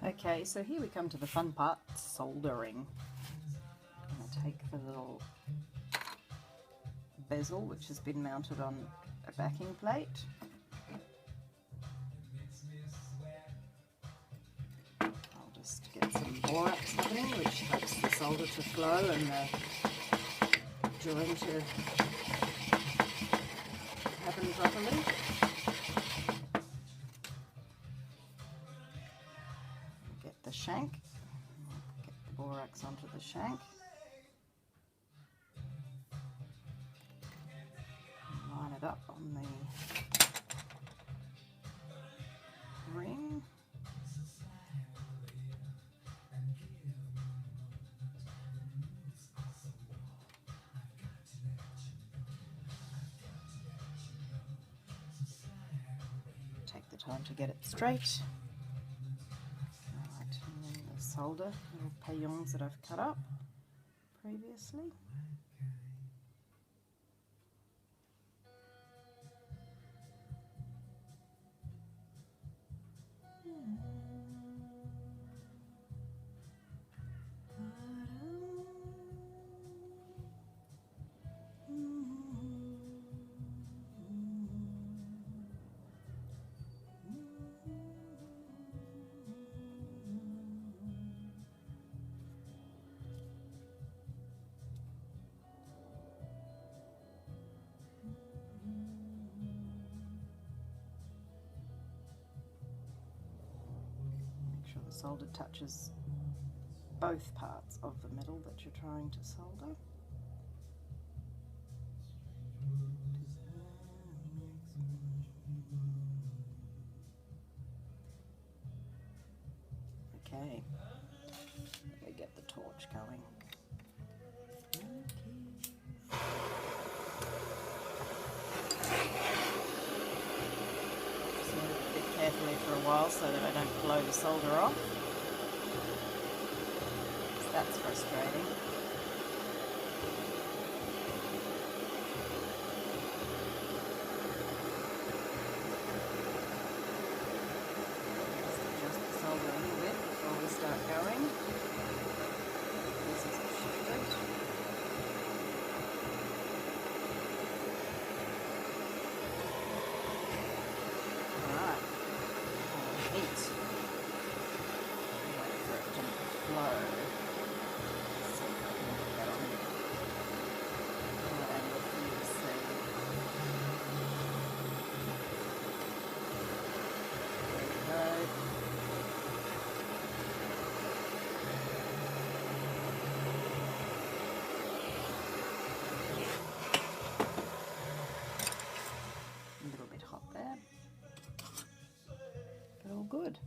Okay, so here we come to the fun part, soldering. I'm going to take the little bezel which has been mounted on a backing plate. I'll just get some borax happening, which helps the solder to flow and the join to happen properly. Get the shank, get the borax onto the shank. Line it up on the ring. Take the time to get it straight. Right, and then the solder, little paillons that I've cut up previously. The solder touches both parts of the metal that you're trying to solder. Okay, let me get the torch going. Carefully for a while so that I don't blow the solder off. That's frustrating. Just adjust the solder a little bit before we start going. This is shifted. Good.